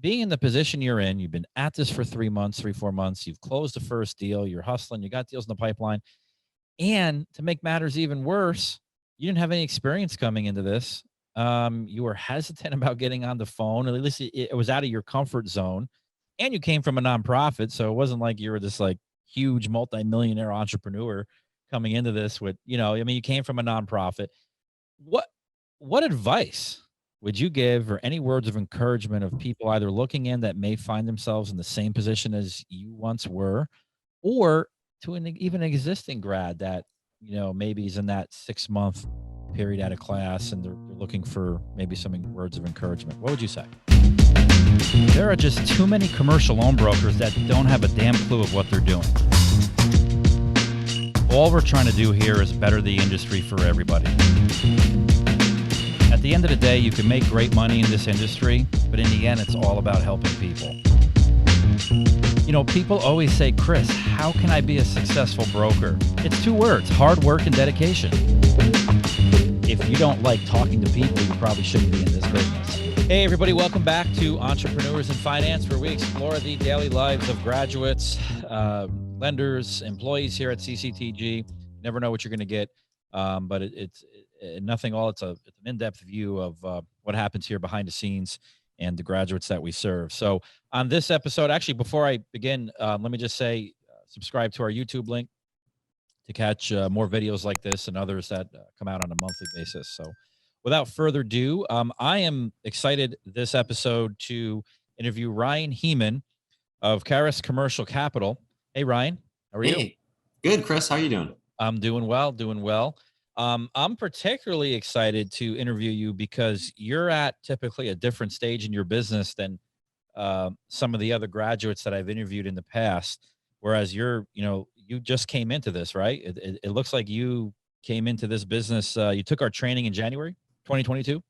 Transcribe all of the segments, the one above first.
being in the position you're in, you've been at this for 3 months, 4 months, you've closed the first deal, you're hustling, you got deals in the pipeline. And to make matters even worse, you didn't have any experience coming into this. You were hesitant about getting on the phone. At least it was out of your comfort zone. And you came from a nonprofit. So it wasn't like you were this like huge multimillionaire entrepreneur coming into this with, you came from a nonprofit. What what advice would you give or any words of encouragement of people either looking in that may find themselves in the same position as you once were, or to an even existing grad that, maybe is in that 6-month period out of class and they're looking for maybe some words of encouragement? What would you say? There are just too many commercial loan brokers that don't have a damn clue of what they're doing. All we're trying to do here is better the industry for everybody. At the end of the day, you can make great money in this industry, but in the end, it's all about helping people. People always say, Kris, how can I be a successful broker? It's 2 words, hard work and dedication. If you don't like talking to people, you probably shouldn't be in this business. Hey, everybody, welcome back to Entrepreneurs in Finance, where we explore the daily lives of graduates, lenders, employees here at CCTG. Never know what you're going to get, but it's nothing all. It's an in-depth view of what happens here behind the scenes and the graduates that we serve. So on this episode, actually, before I begin, let me just say, subscribe to our YouTube link to catch more videos like this and others that come out on a monthly basis. So without further ado, I am excited this episode to interview Ryan Hehman of Charis Commercial Capital. Hey, Ryan, how are you? Hey, good, Kris. How are you doing? I'm doing well, doing well. I'm particularly excited to interview you because you're at typically a different stage in your business than some of the other graduates that I've interviewed in the past. Whereas you just came into this, right? It looks like you came into this business. You took our training in January 2022.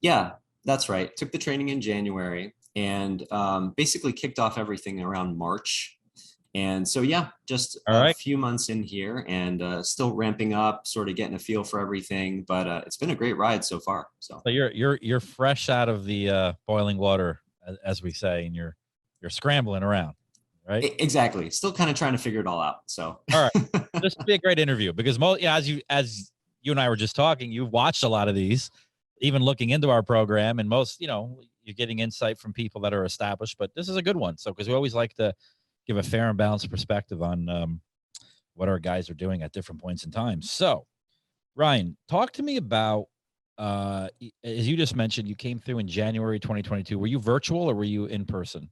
Yeah, that's right. Took the training in January and basically kicked off everything around March. And so, yeah, just a few months in here and still ramping up, sort of getting a feel for everything. But it's been a great ride so far. So you're fresh out of the boiling water, as we say, and you're scrambling around, right? Exactly. Still kind of trying to figure it all out. So all right, this will be a great interview because as you and I were just talking, you've watched a lot of these, even looking into our program, and most, you're getting insight from people that are established. But this is a good one. So because we always like to give a fair and balanced perspective on what our guys are doing at different points in time. So, Ryan, talk to me about, as you just mentioned, you came through in January 2022. Were you virtual or were you in person?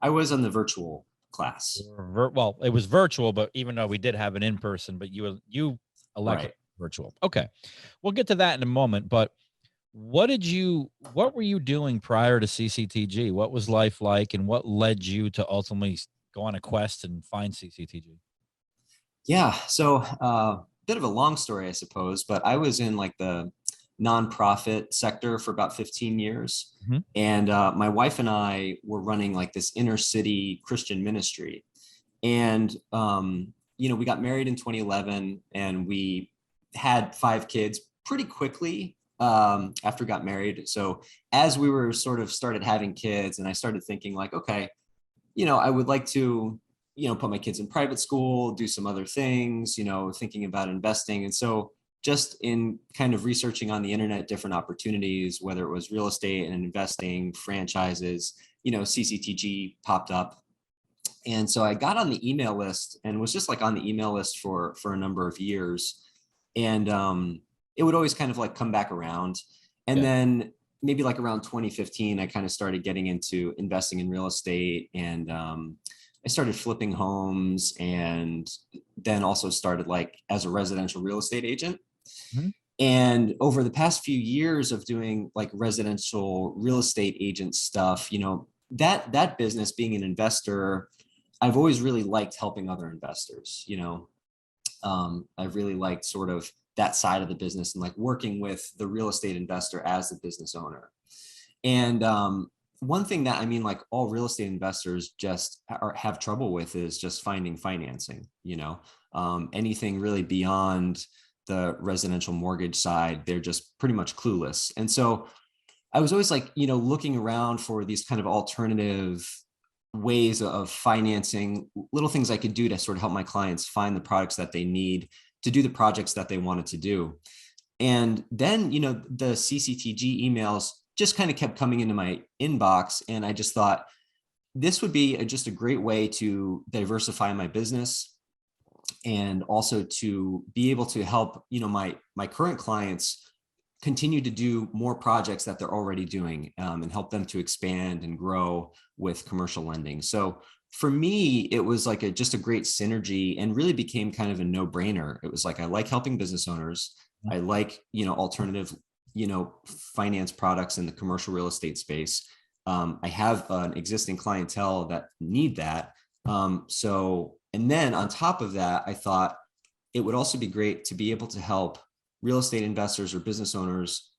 I was on the virtual class. Well, it was virtual, but even though we did have an in-person, but you elected virtual. Okay. We'll get to that in a moment, but what were you doing prior to CCTG? What was life like and what led you to ultimately go on a quest and find CCTG? Yeah. So bit of a long story, I suppose, but I was in like the nonprofit sector for about 15 years. Mm-hmm. And my wife and I were running like this inner city Christian ministry. And, we got married in 2011 and we had 5 kids pretty quickly after we got married. So as we were started having kids and I started thinking like, okay, I would like to, put my kids in private school, do some other things, thinking about investing. And so just in kind of researching on the internet, different opportunities, whether it was real estate and investing, franchises, CCTG popped up. And so I got on the email list and was just like on the email list for a number of years. And it would always kind of like come back around. And then maybe like around 2015, I kind of started getting into investing in real estate and I started flipping homes and then also started like as a residential real estate agent. Mm-hmm. And over the past few years of doing like residential real estate agent stuff, that business, being an investor, I've always really liked helping other investors. I've really liked sort of that side of the business and like working with the real estate investor as the business owner. And one thing that like all real estate investors just have trouble with is just finding financing. Anything really beyond the residential mortgage side, they're just pretty much clueless. And so I was always like, looking around for these kind of alternative ways of financing, little things I could do to sort of help my clients find the products that they need to do the projects that they wanted to do. And then, the CCTG emails just kind of kept coming into my inbox. And I just thought this would be just a great way to diversify my business and also to be able to help, my current clients continue to do more projects that they're already doing, and help them to expand and grow with commercial lending. So for me, it was like just a great synergy and really became kind of a no-brainer. It was like, I like helping business owners. I like, alternative, finance products in the commercial real estate space. I have an existing clientele that need that. And then on top of that, I thought it would also be great to be able to help real estate investors or business owners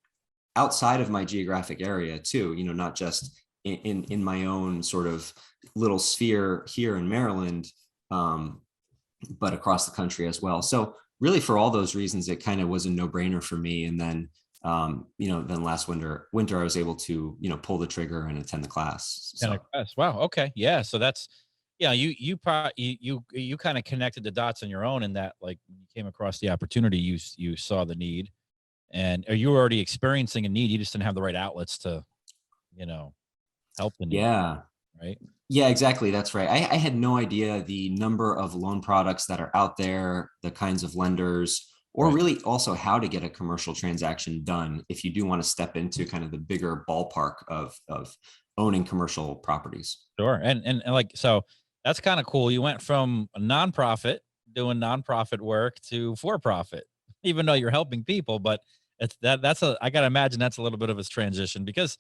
outside of my geographic area too, not just in my own sort of little sphere here in Maryland, but across the country as well. So really for all those reasons, it kind of was a no-brainer for me. And then, then last winter I was able to, pull the trigger and attend the class. So. Wow. Okay. Yeah. So that's, you kind of connected the dots on your own in that, like, when you came across the opportunity, you saw the need, and you were already experiencing a need. You just didn't have the right outlets to, help the need. Yeah. Right. Yeah, exactly. That's right. I had no idea the number of loan products that are out there, the kinds of lenders, or really also how to get a commercial transaction done if you do want to step into kind of the bigger ballpark of owning commercial properties. Sure. And like, so that's kind of cool. You went from a nonprofit doing nonprofit work to for-profit, even though you're helping people. But I gotta imagine that's a little bit of a transition, because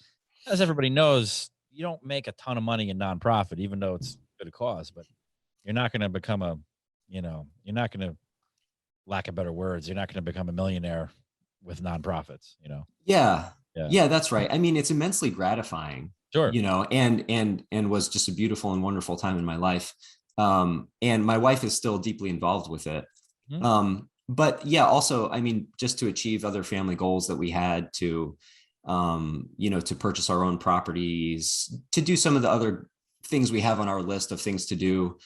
as everybody knows, you don't make a ton of money in nonprofit, even though it's a good cause, but you're not going to become you're not going to, lack of better words, you're not going to become a millionaire with nonprofits, Yeah. Yeah. Yeah, that's right. I mean, it's immensely gratifying, Sure. and was just a beautiful and wonderful time in my life. And my wife is still deeply involved with it. But yeah, also, I mean, just to achieve other family goals that we had to, to purchase our own properties, to do some of the other things we have on our list of things to do,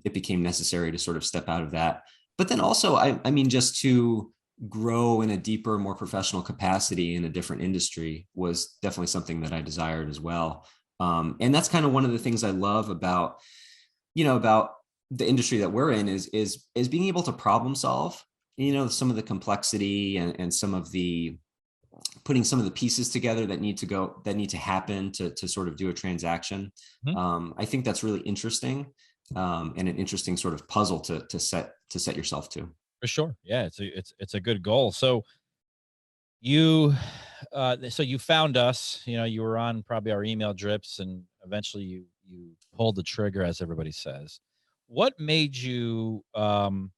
it became necessary to sort of step out of that. But then also, I mean, just to grow in a deeper, more professional capacity in a different industry was definitely something that I desired as well. And that's kind of one of the things I love about, about the industry that we're in is being able to problem solve, some of the complexity and some of the putting some of the pieces together that need to happen to sort of do a transaction. I think that's really interesting, and an interesting sort of puzzle to set yourself to. For sure. Yeah. It's a good goal. So you found us, you were on probably our email drips, and eventually you pulled the trigger, as everybody says. What made you, well,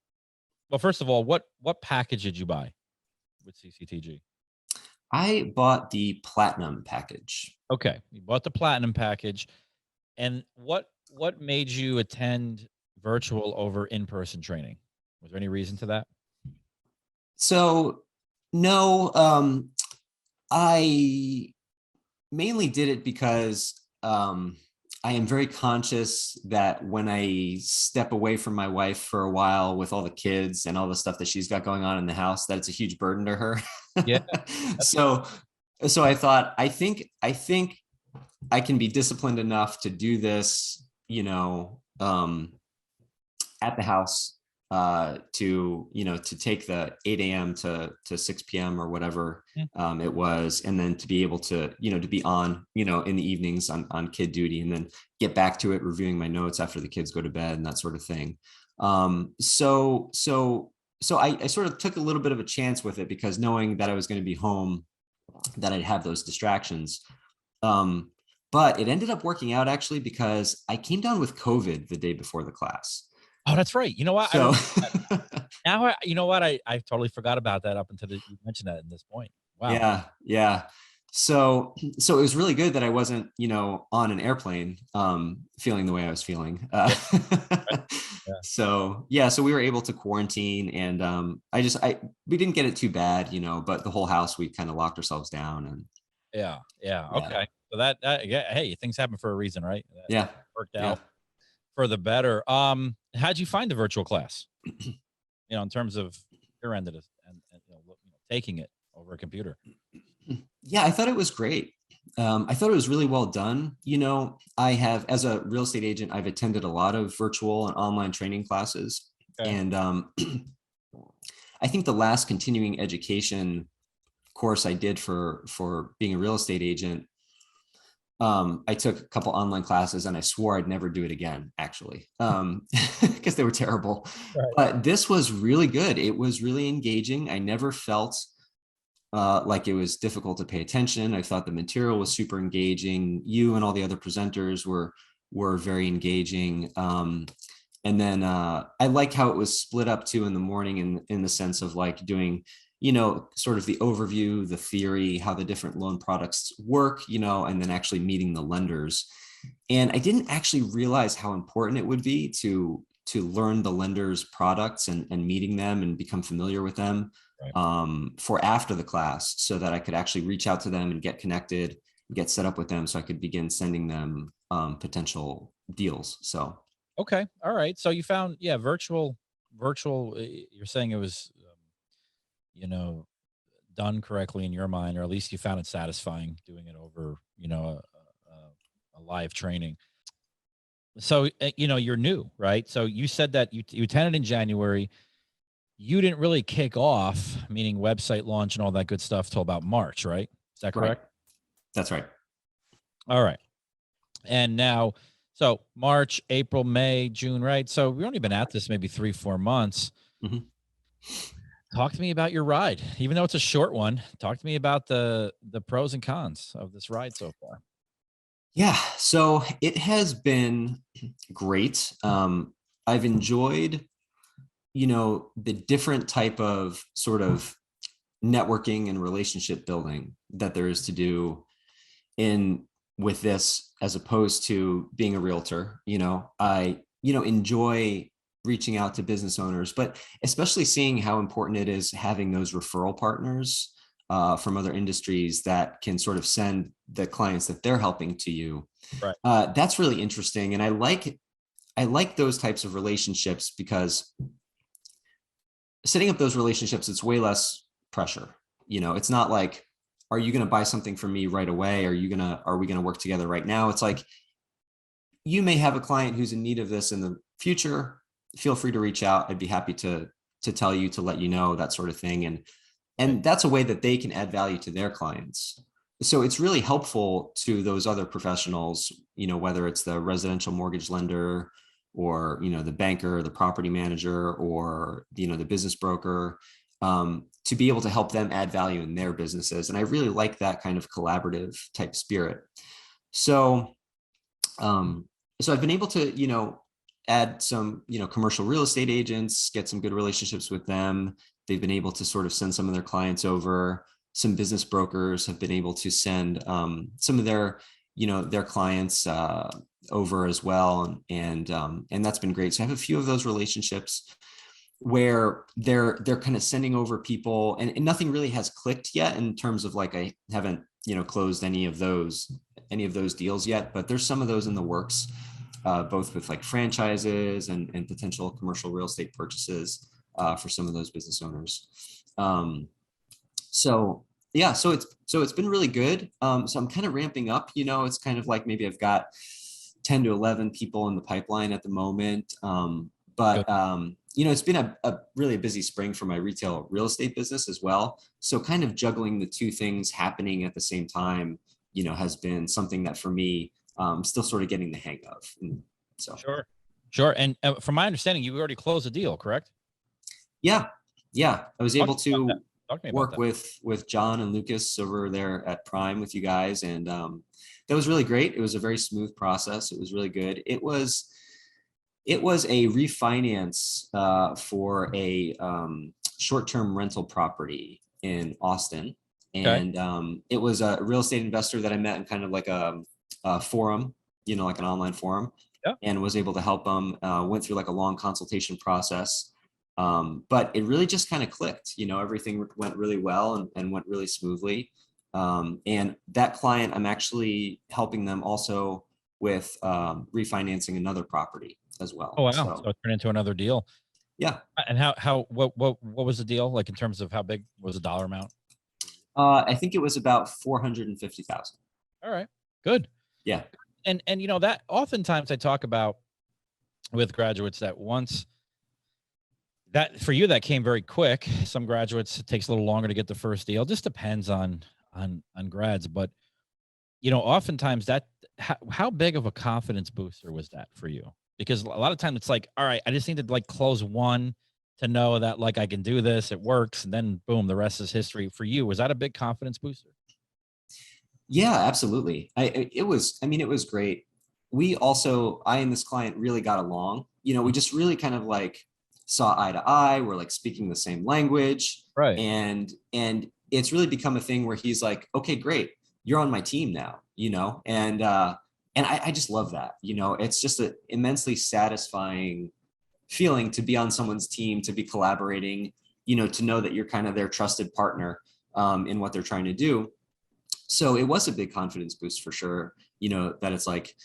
first of all, what package did you buy with CCTG? I bought the platinum package. Okay. You bought the platinum package. And what made you attend virtual over in-person training? Was there any reason to that? So no, I mainly did it because I am very conscious that when I step away from my wife for a while with all the kids and all the stuff that she's got going on in the house, that it's a huge burden to her. Yeah. So I thought, I think I can be disciplined enough to do this, at the house, to take the 8 a.m. to 6 p.m. or whatever it was, and then to be able to, to be on, in the evenings on kid duty, and then get back to it, reviewing my notes after the kids go to bed and that sort of thing. So I sort of took a little bit of a chance with it, because knowing that I was going to be home, that I'd have those distractions. But it ended up working out, actually, because I came down with COVID the day before the class. Oh, that's right. You know what? So you know what? I totally forgot about that up until you mentioned that at this point. Wow. Yeah. So it was really good that I wasn't, on an airplane, feeling the way I was feeling. So we were able to quarantine, and we didn't get it too bad, but the whole house, we kind of locked ourselves down. And Yeah. Yeah. Yeah. Okay. So yeah, hey, things happen for a reason, right? That Yeah. worked Yeah. out for the better. How'd you find the virtual class? In terms of your end of it and taking it over a computer. Yeah, I thought it was great. I thought it was really well done. I have, as a real estate agent, I've attended a lot of virtual and online training classes. Okay. And I think the last continuing education course I did for being a real estate agent, I took a couple online classes and I swore I'd never do it again, actually, because they were terrible. Right. But this was really good. It was really engaging. I never felt like it was difficult to pay attention. I thought the material was super engaging. You and all the other presenters were very engaging. And then I liked how it was split up too in the morning in the sense of like doing, sort of the overview, the theory, how the different loan products work, and then actually meeting the lenders. And I didn't actually realize how important it would be to learn the lenders' products and meeting them and become familiar with them. Right. For after the class, so that I could actually reach out to them and get connected, get set up with them, so I could begin sending them potential deals. So Okay. All right. So you found, yeah, virtual. You're saying it was, done correctly in your mind, or at least you found it satisfying doing it over, a live training. So, you're new, right? So you said that you attended in January. You didn't really kick off, meaning website launch and all that good stuff, till about March, right? Is that right, correct? that's right. All right. And now, so March, April, May, June, right? So we've only been at this maybe 3-4 months. Mhm. Talk to me about your ride, even though it's a short one. Talk to me about the pros and cons of this ride so far. Yeah, so it has been great. I've enjoyed, the different type of sort of networking and relationship building that there is to do in with this, as opposed to being a realtor. I enjoy reaching out to business owners, but especially seeing how important it is having those referral partners from other industries that can sort of send the clients that they're helping to you. Right. That's really interesting, and I like those types of relationships, because setting up those relationships, it's way less pressure. It's not like, are you going to buy something from me right away? Are we going to work together right now? It's like, you may have a client who's in need of this in the future. Feel free to reach out. I'd be happy to tell you, to let you know, that sort of thing. And that's a way that they can add value to their clients. So it's really helpful to those other professionals, whether it's the residential mortgage lender, or the banker, the property manager, or the business broker, to be able to help them add value in their businesses. And I really like that kind of collaborative type spirit. So so I've been able to add some commercial real estate agents, get some good relationships with them. They've been able to sort of send some of their clients over. Some business brokers have been able to send some of their clients over as well, and that's been great. So I have a few of those relationships where they're kind of sending over people, and nothing really has clicked yet in terms of, like, I haven't closed any of those deals yet, but there's some of those in the works, both with like franchises and potential commercial real estate purchases for some of those business owners. So yeah, so it's been really good. So I'm kind of ramping up. It's kind of like, maybe I've got 10 to 11 people in the pipeline at the moment. But it's been a really busy spring for my retail real estate business as well. So kind of juggling the two things happening at the same time, has been something that, for me, still sort of getting the hang of. And so Sure. And from my understanding, you already closed a deal, correct? yeah, I was able to Talk to me about work that. with John and Lucas over there at Prime with you guys, and that was really great. It was a very smooth process. It was really good. It was a refinance for a short-term rental property in Austin. Okay. And it was a real estate investor that I met in kind of like a forum, like an online forum, Yeah. and was able to help them. Went through like a long consultation process. But it really just kind of clicked. Everything went really well and went really smoothly. And that client, I'm actually helping them also with refinancing another property as well. Oh, wow. So So it turned into another deal. yeah, And what was the deal like in terms of how big was the dollar amount? I think it was about 450,000. All right, good. Yeah. And you know that oftentimes I talk about with graduates that once that for you that came very quick. Some graduates it takes a little longer to get the first deal. Just depends on grads, but you know, oftentimes that how big of a confidence booster was that for you? Because a lot of times it's like, all right, I just need to like close one to know that like I can do this, it works, and then boom, the rest is history. For you, was that a big confidence booster? Yeah, absolutely. It was, I mean, it was great. I and this client really got along. We just really kind of like saw eye to eye. We're like speaking the same language. Right. And it's really become a thing where he's like, okay, great. You're on my team now, and I just love that. It's just an immensely satisfying feeling to be on someone's team, to be collaborating, to know that you're kind of their trusted partner in what they're trying to do. So it was a big confidence boost for sure, that it's like,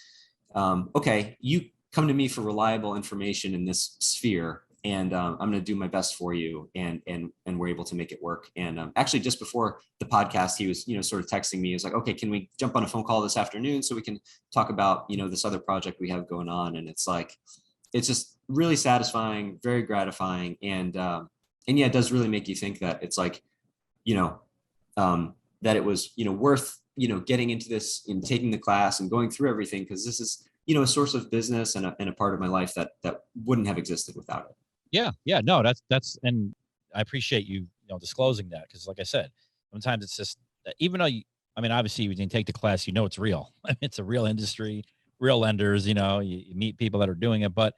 okay, you come to me for reliable information in this sphere, and I'm going to do my best for you, and we're able to make it work. And actually, just before the podcast, he was, sort of texting me. He was like, okay, can we jump on a phone call this afternoon so we can talk about, this other project we have going on? And it's like, it's just really satisfying, very gratifying, and yeah, it does really make you think that it's like, you know, that it was, worth, getting into this and taking the class and going through everything, because this is, a source of business and a part of my life that wouldn't have existed without it. Yeah, no, that's, and I appreciate you, disclosing that because, like I said, sometimes it's just even though I mean, obviously, you didn't take the class, it's real. I mean, it's a real industry, real lenders. You meet people that are doing it, but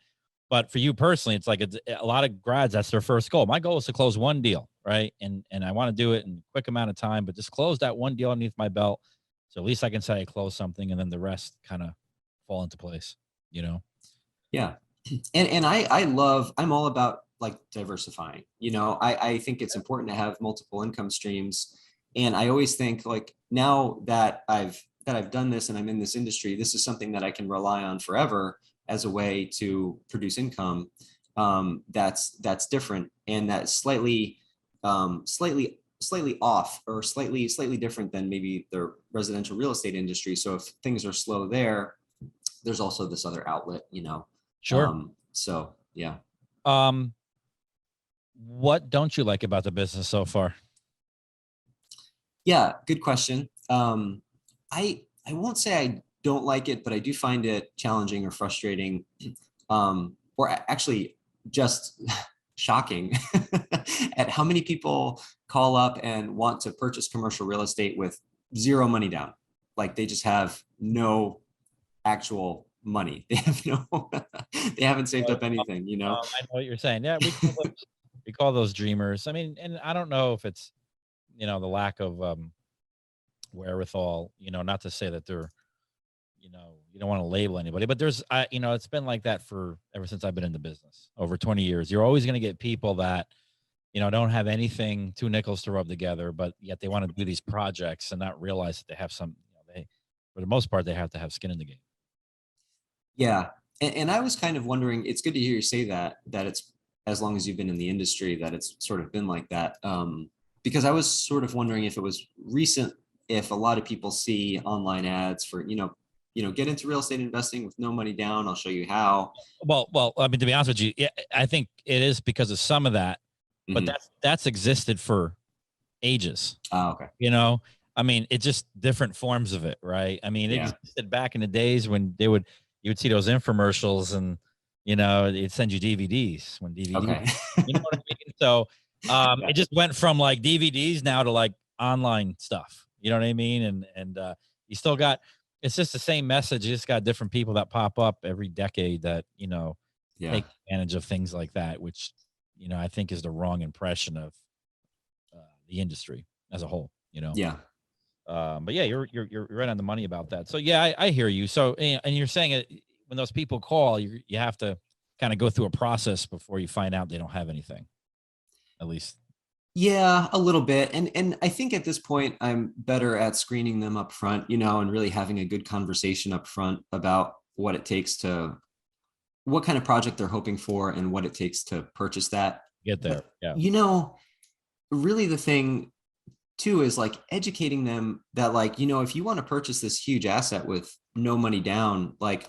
for you personally, it's like a lot of grads. That's their first goal. My goal is to close one deal, right? And I want to do it in a quick amount of time, but just close that one deal underneath my belt, so at least I can say I closed something, and then the rest kind of fall into place. Yeah. And I'm all about like diversifying. I think it's important to have multiple income streams. And I always think like, now that I've done this and I'm in this industry, this is something that I can rely on forever as a way to produce income that's different, and that's slightly off, or slightly different than maybe the residential real estate industry. So if things are slow there's also this other outlet. Sure. So yeah. What don't you like about the business so far? Yeah, good question. I won't say I don't like it, but I do find it challenging or frustrating, or actually just shocking at how many people call up and want to purchase commercial real estate with zero money down. Like they just have no actual money. They have they haven't saved up anything. I know what you're saying. Yeah, we call those dreamers. I mean, and I don't know if it's the lack of wherewithal. Not to say that they're you don't want to label anybody, but there's it's been like that for ever since I've been in the business over 20 years. You're always going to get people that don't have anything, two nickels to rub together, but yet they want to do these projects and not realize that they have some. They, for the most part, they have to have skin in the game. Yeah. And I was kind of wondering, it's good to hear you say that it's, as long as you've been in the industry, that it's sort of been like that. Because I was sort of wondering if it was recent, if a lot of people see online ads for, get into real estate investing with no money down. I'll show you how. Well, I mean, to be honest with you, yeah, I think it is because of some of that, but that's existed for ages. Oh, okay. I mean, it's just different forms of it, right? I mean, it existed back in the days when you would see those infomercials, and it'd send you DVDs when DVDs. Okay. You know what I mean? So it just went from like DVDs now to like online stuff. You know what I mean? And you still got, it's just the same message. You just got different people that pop up every decade that take advantage of things like that, which I think is the wrong impression of the industry as a whole. Yeah. But yeah, you're right on the money about that. So yeah, I hear you. So, and you're saying it when those people call, you have to kind of go through a process before you find out they don't have anything, at least. Yeah, a little bit. And I think at this point I'm better at screening them up front, and really having a good conversation up front about what it takes to what kind of project they're hoping for and what it takes to purchase that. Get there. But Yeah. really the thing too is like educating them that like, if you want to purchase this huge asset with no money down, like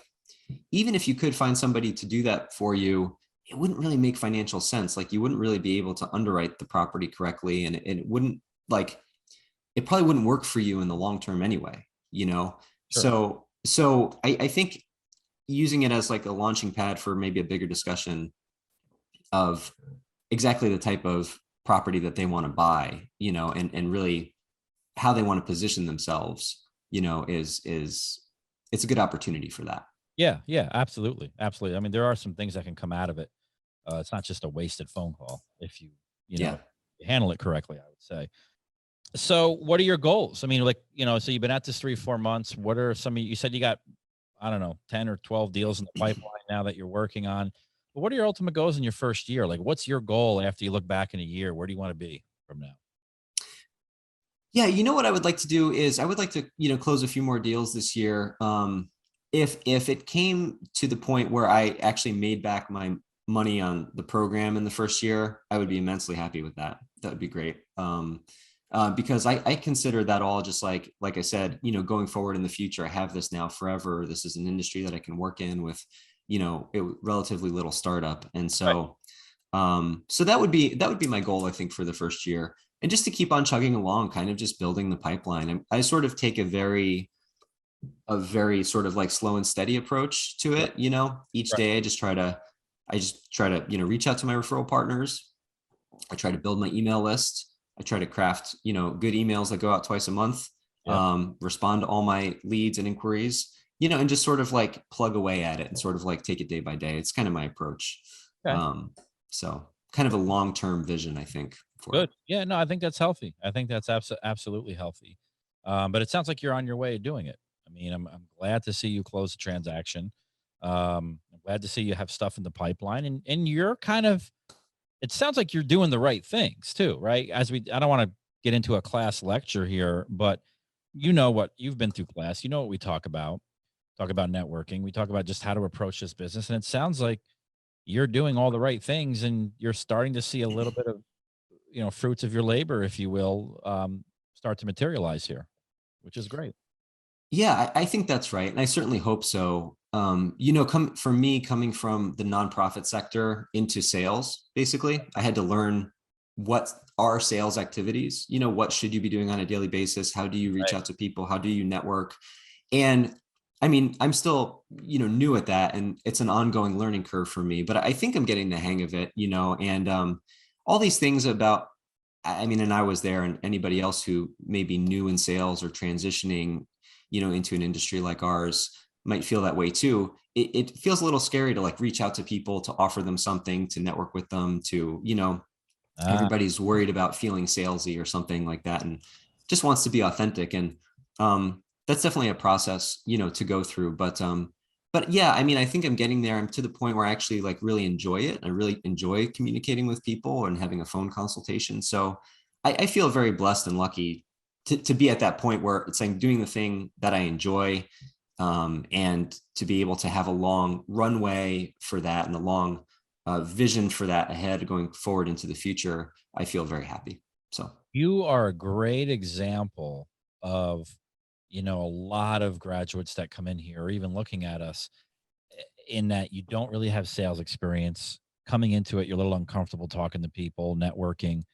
even if you could find somebody to do that for you, it wouldn't really make financial sense. Like you wouldn't really be able to underwrite the property correctly, and it wouldn't like it probably wouldn't work for you in the long term anyway. Sure. So I think using it as like a launching pad for maybe a bigger discussion of exactly the type of property that they want to buy, and really how they want to position themselves, is it's a good opportunity for that. Yeah. Yeah. Absolutely. Absolutely. I mean, there are some things that can come out of it. It's not just a wasted phone call if you Yeah. know, handle it correctly, I would say. So what are your goals? I mean, like, so you've been at this 3, 4 months. What are some of you said you got, I don't know, 10 or 12 deals in the pipeline now that you're working on. But what are your ultimate goals in your first year? Like, what's your goal after you look back in a year? Where do you want to be from now? Yeah, what I would like to do is I would like to, close a few more deals this year. If it came to the point where I actually made back my money on the program in the first year, I would be immensely happy with that. That would be great. Because I consider that all just like I said, going forward in the future, I have this now forever. This is an industry that I can work in with, relatively little startup, and Right. so that would be my goal, I think, for the first year, and just to keep on chugging along, kind of just building the pipeline. I sort of take a very sort of like slow and steady approach to Right. it. Each Right. day I just try to reach out to my referral partners. I try to build my email list. I try to craft, good emails that go out twice a month, Yep. respond to all my leads and inquiries, and just sort of like plug away at it and sort of like take it day by day. It's kind of my approach. Okay. Um, so kind of a long-term vision, I think, for it. Good. Yeah. No, I think that's healthy. I think that's absolutely healthy. But it sounds like you're on your way to doing it. I mean, I'm glad to see you close the transaction. I'm glad to see you have stuff in the pipeline, and you're kind of. It sounds like you're doing the right things too, right? I don't want to get into a class lecture here, but you know what you've been through class. You know what we talk about networking. We talk about just how to approach this business. And it sounds like you're doing all the right things and you're starting to see a little bit of, fruits of your labor, if you will, start to materialize here, which is great. Yeah, I think that's right, and I certainly hope so. Come for me, coming from the nonprofit sector into sales, basically, I had to learn what are sales activities. What should you be doing on a daily basis? How do you reach Right. out to people? How do you network? And I mean, I'm still, new at that, and it's an ongoing learning curve for me. But I think I'm getting the hang of it. And all these things about. I mean, and I was there, and anybody else who may be new in sales or transitioning, into an industry like ours might feel that way too. It feels a little scary to like reach out to people, to offer them something, to network with them, to, Ah, everybody's worried about feeling salesy or something like that, and just wants to be authentic. And that's definitely a process, to go through. But yeah, I mean, I think I'm getting there. I'm to the point where I actually like really enjoy it. I really enjoy communicating with people and having a phone consultation. So I feel very blessed and lucky to be at that point where it's like doing the thing that I enjoy, and to be able to have a long runway for that and a long vision for that ahead going forward into the future. I feel very happy. So you are a great example of, a lot of graduates that come in here or even looking at us in that you don't really have sales experience coming into it. You're a little uncomfortable talking to people, networking.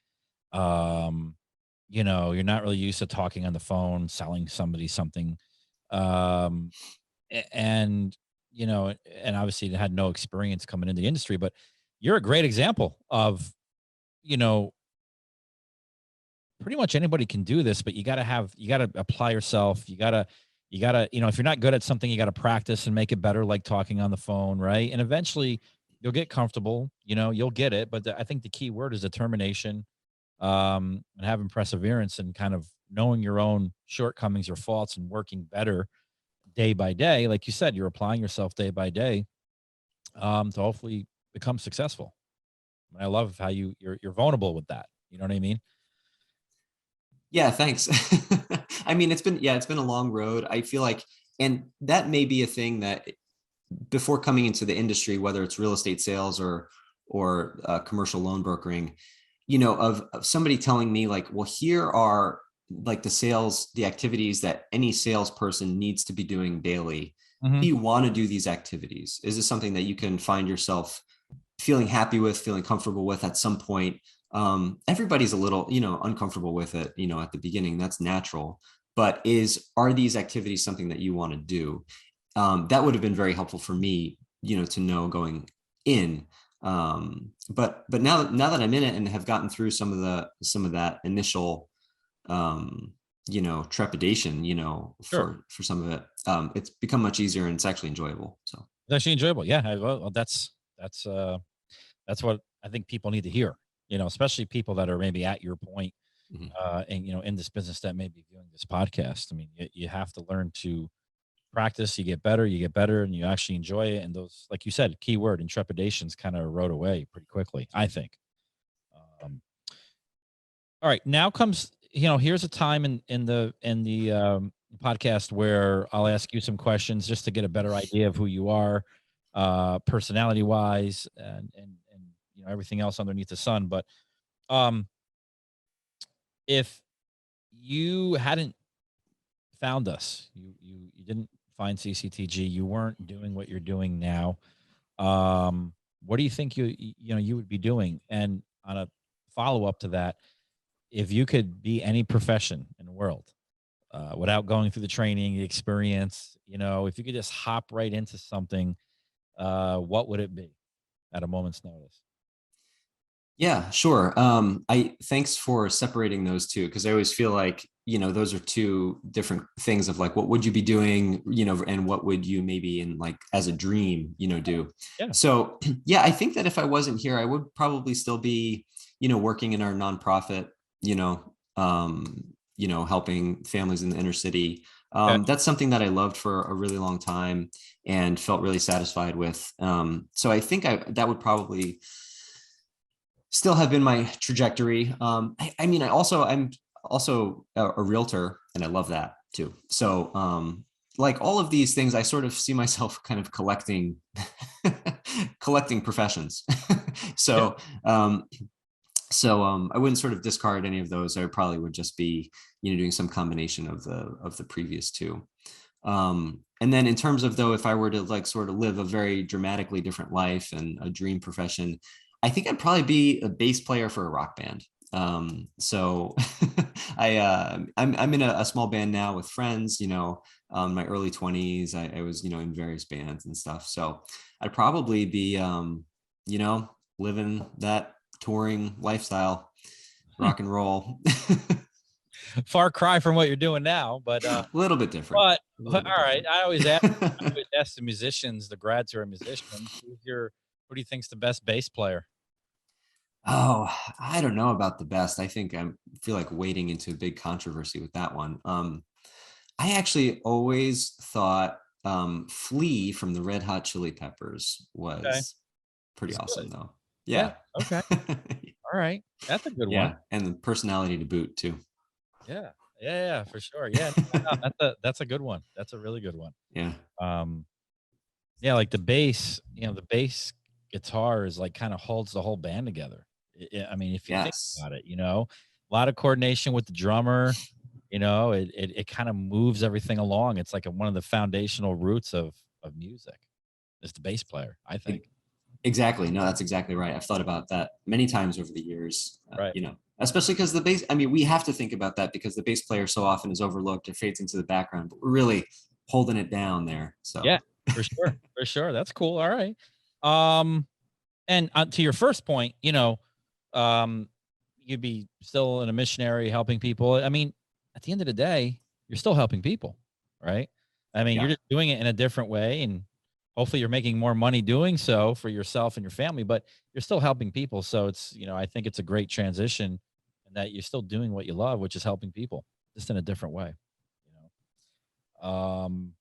Um, you're not really used to talking on the phone, selling somebody something. Um, and, and obviously you had no experience coming into the industry, but you're a great example of, you know, pretty much anybody can do this, but you got to apply yourself. You got to, if you're not good at something, you got to practice and make it better, like talking on the phone. Right. And eventually you'll get comfortable, you'll get it. But I think the key word is determination, and having perseverance and kind of knowing your own shortcomings or faults and working better day by day. Like you said, you're applying yourself day by day, to hopefully become successful. And I love how you're vulnerable with that. You know what I mean? Yeah, thanks. I mean, it's been a long road. I feel like, and that may be a thing that before coming into the industry, whether it's real estate sales or commercial loan brokering, of somebody telling me like, well, here are like the activities that any salesperson needs to be doing daily. Mm-hmm. Do you want to do these activities? Is this something that you can find yourself feeling happy with, feeling comfortable with at some point? Everybody's a little, uncomfortable with it, at the beginning. That's natural. But are these activities something that you want to do? That would have been very helpful for me, to know going in. But now that I'm in it and have gotten through some of that initial, trepidation, Sure. for some of it, it's become much easier and it's actually enjoyable. So It's actually enjoyable. Yeah. Well, that's what I think people need to hear, especially people that are maybe at your point, mhm. and, in this business that may be viewing this podcast. I mean, you have to learn to practice, you get better, and you actually enjoy it. And those, like you said, keyword and trepidations kind of rode away pretty quickly, I think. Um, all right. Now comes, here's a time in the podcast where I'll ask you some questions just to get a better idea of who you are, personality wise, and everything else underneath the sun. But um, if you hadn't found us, you didn't find CCTG, you weren't doing what you're doing now. What do you think you would be doing? And on a follow up to that, if you could be any profession in the world, without going through the training, the experience, if you could just hop right into something, what would it be at a moment's notice? Yeah, sure. I thanks for separating those two, because I always feel like, those are two different things of like, what would you be doing, and what would you maybe in like as a dream, do. Yeah. So yeah, I think that if I wasn't here, I would probably still be, working in our nonprofit, helping families in the inner city. Okay. That's something that I loved for a really long time and felt really satisfied with. So I think that would probably still have been my trajectory. I mean, I'm also a realtor, and I love that too. So, like all of these things, I sort of see myself kind of collecting, collecting professions. Yeah. So, I wouldn't sort of discard any of those. I probably would just be, doing some combination of the previous two. And then in terms of though, if I were to like sort of live a very dramatically different life and a dream profession, I think I'd probably be a bass player for a rock band. So I'm in a small band now with friends, my early 20s. I was, in various bands and stuff. So I'd probably be, living that touring lifestyle, rock and roll. Far cry from what you're doing now, but A little bit different. but A little bit all right. different. I always ask the musicians, the grads who are musicians, who do you think's the best bass player? Oh, I don't know about the best. I think I feel like wading into a big controversy with that one. I actually always thought Flea from the Red Hot Chili Peppers Okay. was pretty It's awesome good. though. Yeah. Yeah. Okay. All right. That's a good one. Yeah. And the personality to boot too. Yeah. Yeah, for sure. Yeah. No, that's a good one. That's a really good one. Yeah. Um, yeah, like the bass guitar is like kind of holds the whole band together. I mean, if you think Yes. about it, a lot of coordination with the drummer, it kind of moves everything along. It's like one of the foundational roots of music. Is the bass player, I think. Exactly. No, that's exactly right. I've thought about that many times over the years, Right. especially because the bass, I mean, we have to think about that because the bass player so often is overlooked or fades into the background, but we're really holding it down there. Yeah, So, for sure. For sure. That's cool. All right. Um, and to your first point, um, you'd be still in a missionary helping people. I mean, at the end of the day, you're still helping people, right? I mean, you're yeah. just doing it in a different way, and hopefully you're making more money doing so for yourself and your family, but you're still helping people. So it's, I think it's a great transition and that you're still doing what you love, which is helping people just in a different way, you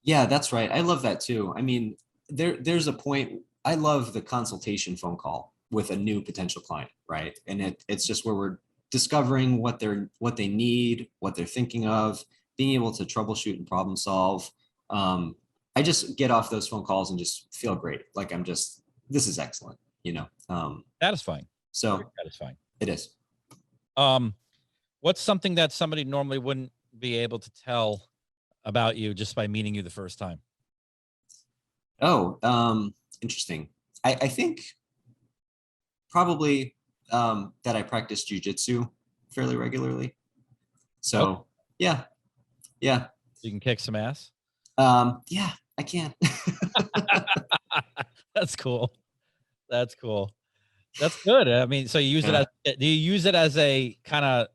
Yeah, that's right. I love that too. I mean, there's a point. I love the consultation phone call with a new potential client, right? And it's just where we're discovering what they need, what they're thinking of, being able to troubleshoot and problem solve. I just get off those phone calls and just feel great. Like this is excellent, you know. Satisfying. So Very satisfying. it is. What's something that somebody normally wouldn't be able to tell about you just by meeting you the first time? Oh, interesting. I think probably that I practice jujitsu fairly regularly. So Okay. yeah. You can kick some ass. Yeah, I can. That's cool. That's cool. That's good. I mean, so you use it Yeah. as, do you use it as a kind of,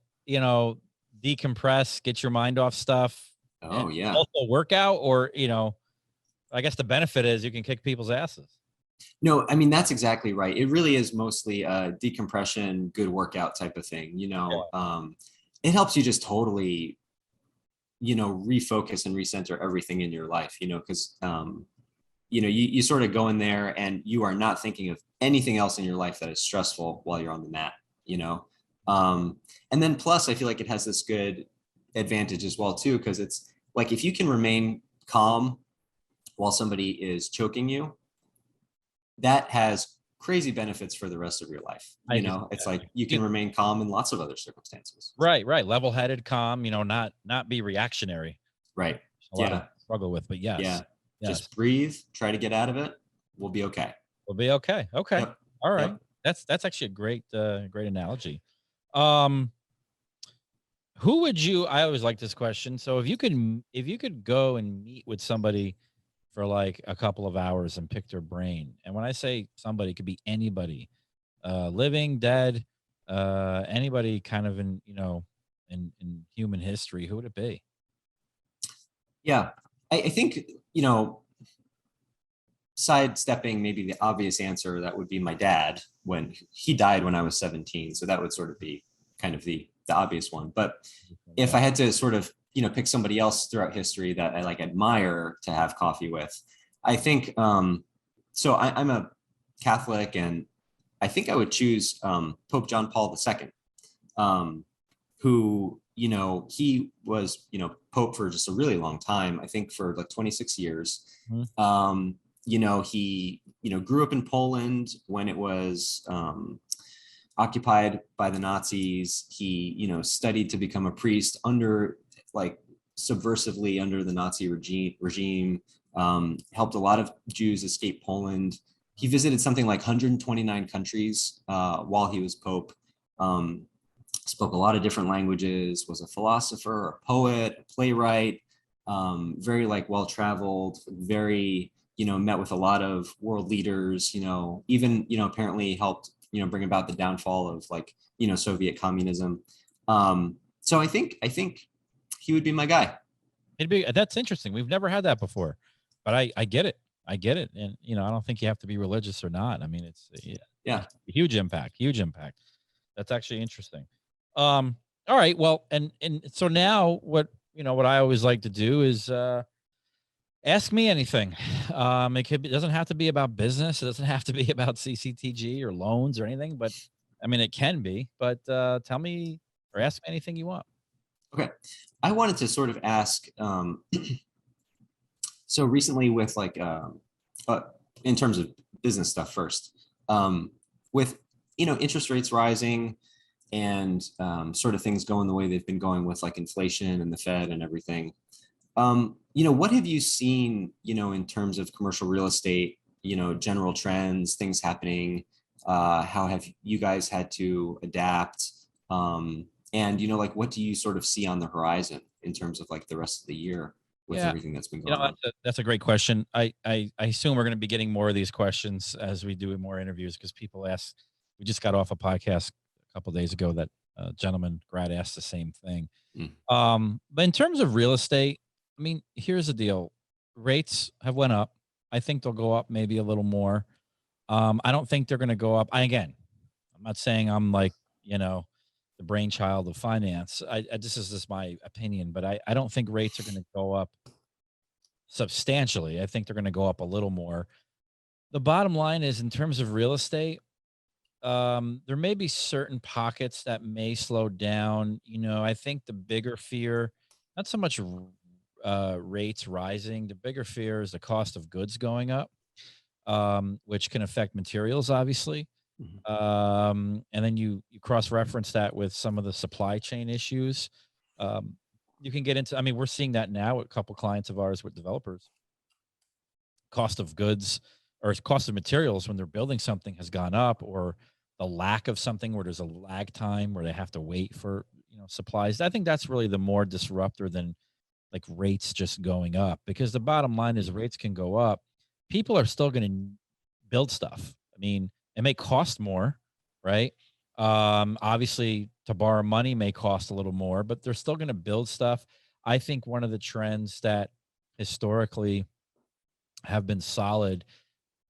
decompress, get your mind off stuff, and Oh yeah. also workout, or, I guess the benefit is you can kick people's asses. No, I mean, that's exactly right. It really is mostly a decompression, good workout type of thing. It helps you just totally, refocus and recenter everything in your life, because, you sort of go in there and you are not thinking of anything else in your life that is stressful while you're on the mat, and then plus I feel like it has this good advantage as well too, because it's like, if you can remain calm while somebody is choking you, that has crazy benefits for the rest of your life. It's like you can remain calm in lots of other circumstances. Right. Level-headed, calm, not be reactionary. Right. A lot of struggle with, but yes. Yeah. Yes. Just breathe, try to get out of it. We'll be okay. We'll be okay. Okay. Yep. All right. Yep. That's actually a great analogy. Who would you, I always like this question. So if you could go and meet with somebody for like a couple of hours and pick their brain. And when I say somebody, it could be anybody, living, dead, anybody kind of in human history. Who would it be? Yeah. I think, sidestepping maybe the obvious answer, that would be my dad. When he died when I was 17. So that would sort of be kind of the obvious one. But if I had to sort of, pick somebody else throughout history that I like admire to have coffee with, I think, so I'm a Catholic, and I think I would choose Pope John Paul II, who, he was, Pope for just a really long time, I think for like 26 years. Mm-hmm. He, grew up in Poland when it was occupied by the Nazis. He, studied to become a priest under, like, subversively under the Nazi regime, helped a lot of Jews escape Poland. He visited something like 129 countries while he was Pope. Spoke a lot of different languages, was a philosopher, a poet, a playwright, very like well-traveled, very, met with a lot of world leaders, even, apparently helped, bring about the downfall of like, Soviet communism. So I think he would be my guy. That's interesting. We've never had that before, but I get it. I get it. And, I don't think you have to be religious or not. I mean, it's huge impact. That's actually interesting. All right. Well, and so now what I always like to do is, ask me anything. It doesn't have to be about business. It doesn't have to be about CCTG or loans or anything, but I mean, it can be, but, tell me or ask me anything you want. Okay. I wanted to sort of ask, so recently with like, in terms of business stuff first, with, interest rates rising and sort of things going the way they've been going with like inflation and the Fed and everything. What have you seen, in terms of commercial real estate, general trends, things happening? How have you guys had to adapt? And, like, what do you sort of see on the horizon in terms of like the rest of the year with everything that's been going on? That's a great question. I assume we're going to be getting more of these questions as we do more interviews, because people ask. We just got off a podcast a couple of days ago that a gentleman grad asked the same thing. But in terms of real estate, I mean, here's the deal. Rates have went up. I think they'll go up maybe a little more. I don't think they're going to go up. I'm not saying I'm like, the brainchild of finance. This is just my opinion, but I don't think rates are going to go up substantially. I think they're going to go up a little more. The bottom line is, in terms of real estate, there may be certain pockets that may slow down. I think the bigger fear, not so much rates rising. The bigger fear is the cost of goods going up, which can affect materials, obviously. Mhm. And then you cross reference that with some of the supply chain issues. Um, you can get into. I mean, we're seeing that now with a couple clients of ours with developers. Cost of goods or cost of materials when they're building something has gone up, or the lack of something where there's a lag time where they have to wait for supplies. I think that's really the more disruptor than like rates just going up, because the bottom line is rates can go up. People are still going to build stuff. I mean, it may cost more, right? Obviously, to borrow money may cost a little more, but they're still going to build stuff. I think one of the trends that historically have been solid,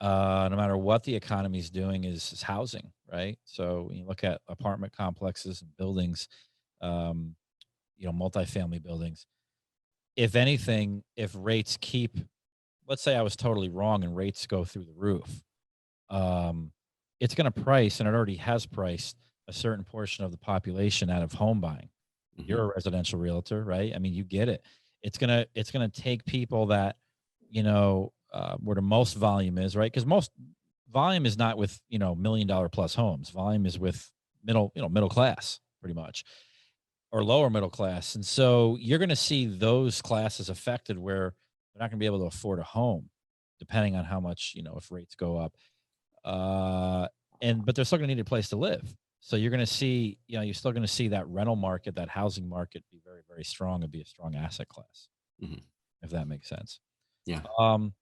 no matter what the economy is doing, is housing, right? So when you look at apartment complexes and buildings, um, multifamily buildings. If anything, if rates keep, let's say I was totally wrong and rates go through the roof, um, it's going to price, and it already has priced a certain portion of the population out of home buying. You're Mhm. a residential realtor, right? I mean, you get it. It's gonna take people that, where the most volume is, right? Because most volume is not with $1 million plus homes. Volume is with middle class, pretty much, or lower middle class. And so you're going to see those classes affected where they're not going to be able to afford a home, depending on how much if rates go up. Uh, but they're still going to need a place to live. So you're going to see, you're still going to see that rental market, that housing market be very, very strong and be a strong asset class, Mhm. if that makes sense. Yeah. Um,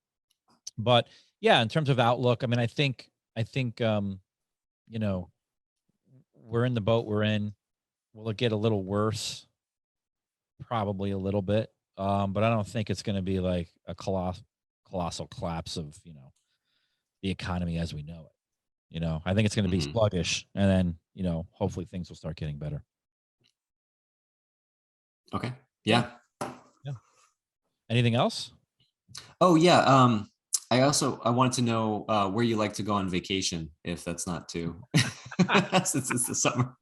but yeah, in terms of outlook, I mean, I think, you know, we're in the boat we're in. Will it get a little worse? Probably a little bit. But I don't think it's going to be like a colossal collapse of, the economy as we know it. I think it's going to be Mhm. sluggish, and then, hopefully things will start getting better. Okay. Yeah. Yeah. Yeah. Anything else? Oh yeah. I wanted to know where you like to go on vacation, if that's not too since it's the summer.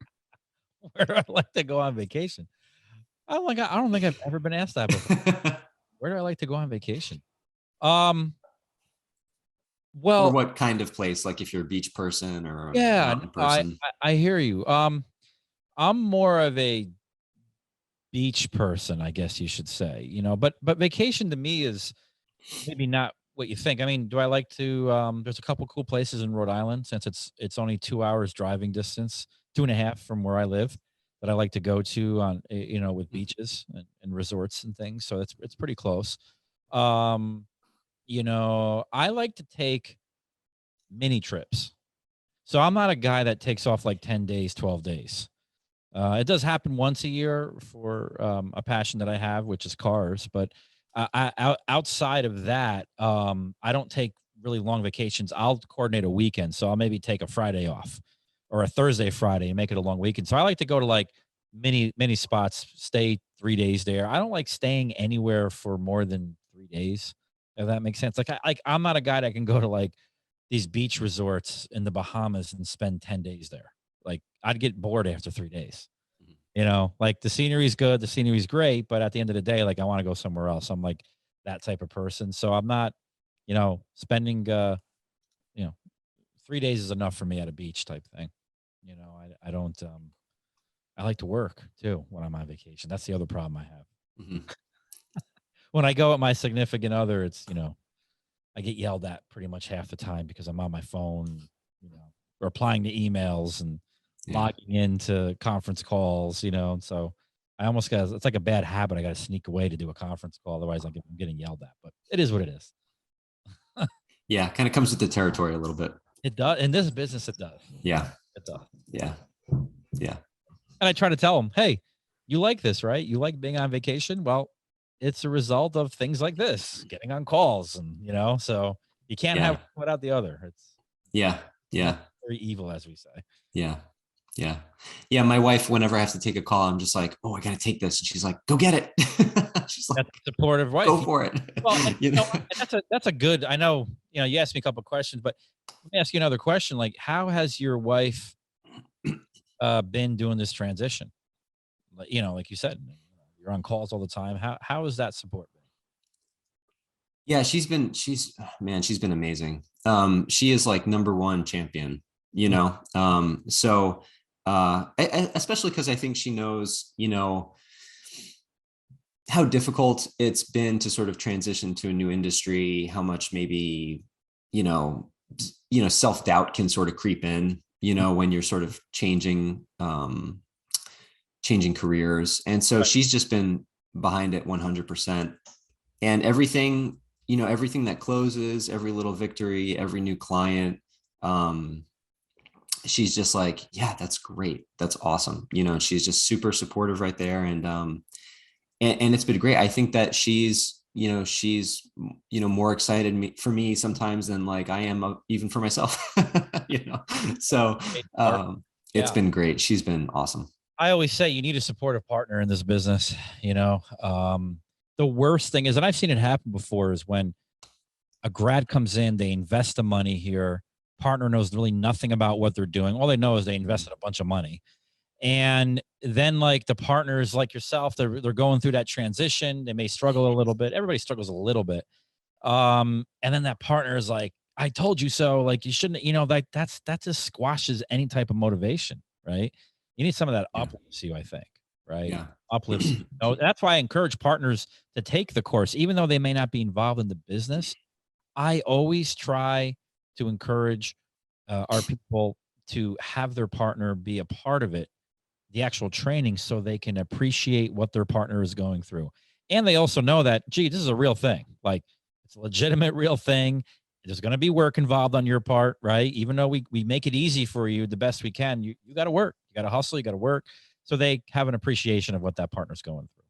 Where do I like to go on vacation? I don't think I've ever been asked that before. Where do I like to go on vacation? Um, Or well, what kind of place? Like if you're a beach person or a yeah, no, mountain I, person. I I hear you. I'm more of a beach person, I guess you should say. But vacation to me is maybe not what you think. I mean, do I like to? There's a couple cool places in Rhode Island, since it's only 2 hours driving distance, 2.5 from where I live, that I like to go to on with Mm. beaches and resorts and things. So it's pretty close. Um, I like to take mini trips. So I'm not a guy that takes off like 10 days, 12 days. It does happen once a year for a passion that I have, which is cars. But outside of that, I don't take really long vacations. I'll coordinate a weekend, so I'll maybe take a Friday off or a Thursday, Friday, and make it a long weekend. So I like to go to like mini spots, stay 3 days there. I don't like staying anywhere for more than 3 days. If that makes sense. I'm not a guy that can go to like these beach resorts in the Bahamas and spend 10 days there. Like I'd get bored after 3 days. Like the scenery's good, the scenery's great, but at the end of the day, like I want to go somewhere else. I'm like that type of person. So I'm not, spending you know, 3 days is enough for me at a beach type thing. I don't I like to work too when I'm on vacation. That's the other problem I have. Mhm. When I go with my significant other, it's I get yelled at pretty much half the time because I'm on my phone, replying to emails and Yeah. logging into conference calls, and so I almost got it's like a bad habit. I got to sneak away to do a conference call. Otherwise, I'm getting yelled at, but it is what it is. Yeah. Kind of comes with the territory a little bit. It does. In this business, it does. Yeah. It does. Yeah. Yeah. And I try to tell them, hey, you like this, right? You like being on vacation? Well, it's a result of things like this, getting on calls, and so you can't have Yeah. one without the other. It's Yeah. Yeah. very evil, as we say. Yeah. Yeah. Yeah. My wife, whenever I have to take a call, I'm just like, oh, I got to take this. And she's like, go get it. She's like, That's a supportive go wife. for it. Well, and You know? and that's a good. I know, you asked me a couple of questions, but Let me ask you another question. Like, how has your wife been doing this transition? Like, like you said, you're on calls all the time. How is that support been? Yeah, she's been amazing. She is like number one champion, so especially because I think she knows, how difficult it's been to sort of transition to a new industry, how much maybe, you know, self-doubt can sort of creep in, when you're sort of changing careers. And so Right. she's just been behind it 100%. And everything that closes, every little victory, every new client, she's just like, yeah, that's great. That's awesome. She's just super supportive right there. And it's been great. I think that she's more excited for me sometimes than like I am even for myself, so Great partner. it's Yeah. been great. She's been awesome. I always say you need a supportive partner in this business. The worst thing is, and I've seen it happen before, is when a grad comes in, they invest the money here. Partner knows really nothing about what they're doing. All they know is they invested a bunch of money. And then like the partners like yourself, they're going through that transition. They may struggle a little bit. Everybody struggles a little bit. And then that partner is like, I told you so. Like you shouldn't, that just squashes any type of motivation, right? You need some of that Yeah. uplifts you, I think, right? Yeah. Uplifts you. That's why I encourage partners to take the course, even though they may not be involved in the business. I always try to encourage our people to have their partner be a part of it, the actual training, so they can appreciate what their partner is going through. And they also know that, gee, this is a real thing. Like it's a legitimate, real thing. There's going to be work involved on your part, right? Even though we make it easy for you the best we can, you got to work, you got to hustle, you got to work. So they have an appreciation of what that partner's going through.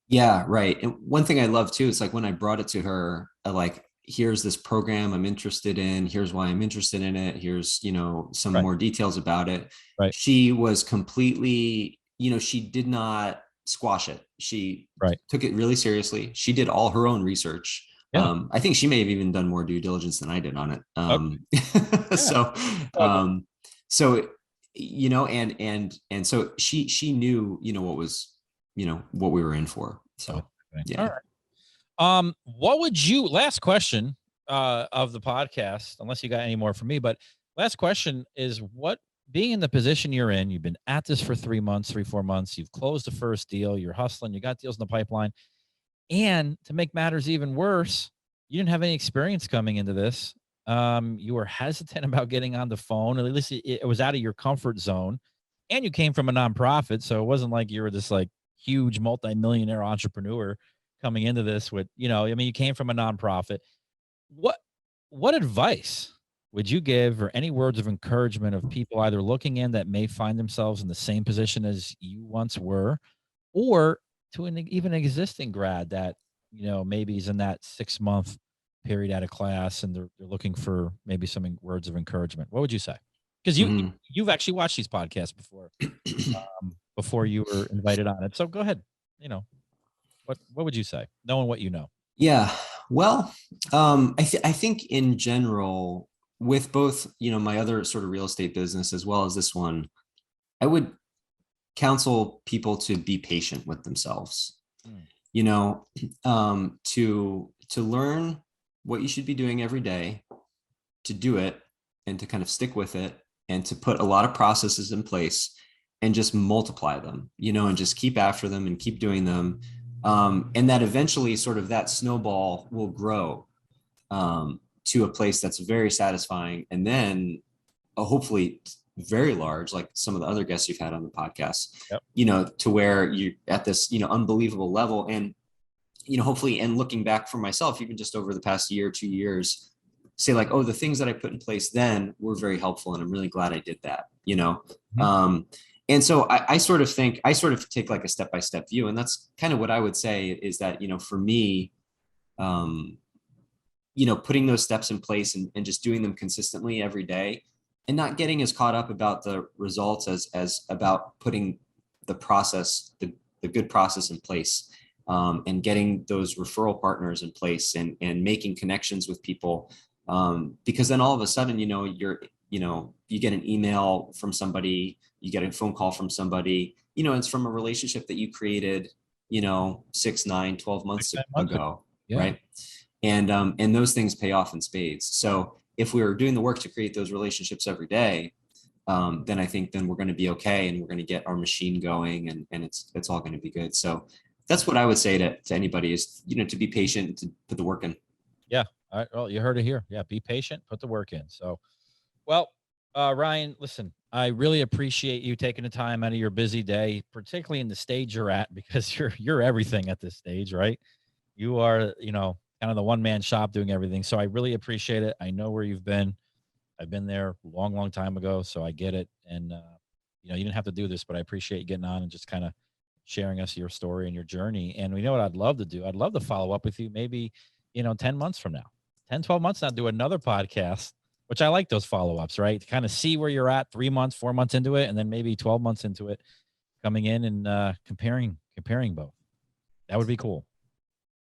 Yeah, right. And one thing I love too is like when I brought it to her, like, here's this program I'm interested in. Here's why I'm interested in it. Here's, some Right. more details about it. Right. She was completely, she did not squash it. She Right. took it really seriously. She did all her own research. Yeah. I think she may have even done more due diligence than I did on it. Okay. Yeah. So, All good. so, and so she knew, what we were in for. Okay. So, All yeah. right. What would you, last question of the podcast, unless you got any more for me, but last question is, what, being in the position you're in, you've been at this for 3 months, 4 months, you've closed the first deal, you're hustling, you got deals in the pipeline. And to make matters even worse, you didn't have any experience coming into this. You were hesitant about getting on the phone, or at least it was out of your comfort zone. And you came from a nonprofit. So it wasn't like you were this like huge multimillionaire entrepreneur coming into this with, you came from a nonprofit. What what advice would you give, or any words of encouragement of people either looking in that may find themselves in the same position as you once were, or to an even existing grad that, maybe is in that 6 month period out of class and they're looking for maybe some words of encouragement? What would you say? Because Mhm. you've actually watched these podcasts before you were invited on it. So go ahead. You know, what would you say, knowing what you know? Yeah. Well, I think in general, with both, my other sort of real estate business as well as this one, I would counsel people to be patient with themselves, Mm. you know, to learn what you should be doing every day, to do it and to kind of stick with it, and to put a lot of processes in place and just multiply them, and just keep after them and keep doing them. And that eventually sort of that snowball will grow to a place that's very satisfying. And then hopefully very large, like some of the other guests you've had on the podcast, Yep. To where you're at this, unbelievable level. And, hopefully, and looking back for myself, even just over the past year, 2 years, say like, oh, the things that I put in place then were very helpful. And I'm really glad I did that. Mhm. And so I sort of think, I sort of take like a step-by-step view. And that's kind of what I would say is that, for me, um, putting those steps in place and just doing them consistently every day, and not getting as caught up about the results as about putting the process, the good process in place, and getting those referral partners in place, and making connections with people, Because then all of a sudden, you get an email from somebody, you get a phone call from somebody, it's from a relationship that you created, 6, 9, 12 months 6, 9 months ago. Yeah. Right. And those things pay off in spades. So if we're doing the work to create those relationships every day, then I think then we're going to be okay, and we're going to get our machine going, and it's all going to be good. So that's what I would say to anybody is, to be patient, to put the work in. Yeah. All right. Well, you heard it here. Yeah. Be patient, put the work in. So, well, Ryan, listen, I really appreciate you taking the time out of your busy day, particularly in the stage you're at, because you're everything at this stage, right? You are, kind of the one-man shop doing everything. So I really appreciate it. I know where you've been. I've been there a long, long time ago, so I get it. And you didn't have to do this, but I appreciate you getting on and just kind of sharing us your story and your journey. And we know what I'd love to do. I'd love to follow up with you maybe, 10 months from now, 10, 12 months now, do another podcast, which I like those follow-ups, right? To kind of see where you're at 3 months, 4 months into it, and then maybe 12 months into it, coming in and comparing both. That would be cool.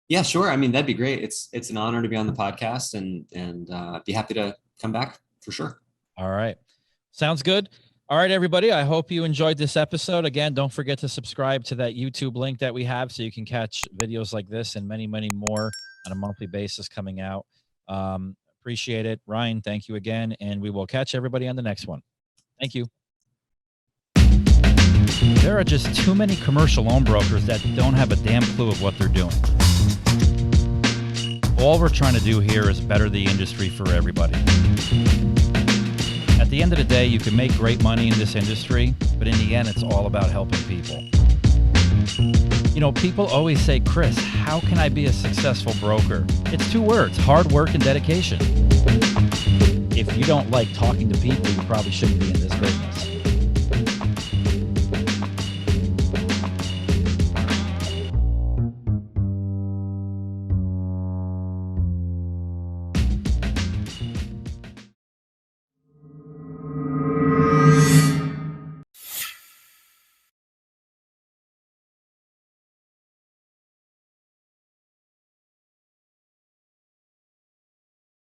Yeah, sure. I mean, that'd be great. It's an honor to be on the podcast, and be happy to come back for sure. All right. Sounds good. All right, everybody. I hope you enjoyed this episode. Again, don't forget to subscribe to that YouTube link that we have so you can catch videos like this and many, many more on a monthly basis coming out. Appreciate it. Ryan, thank you again. And we will catch everybody on the next one. Thank you. There are just too many commercial loan brokers that don't have a damn clue of what they're doing. All we're trying to do here is better the industry for everybody. At the end of the day, you can make great money in this industry, but in the end, it's all about helping people. People always say, Kris, how can I be a successful broker? It's 2 words, hard work and dedication. If you don't like talking to people, you probably shouldn't be in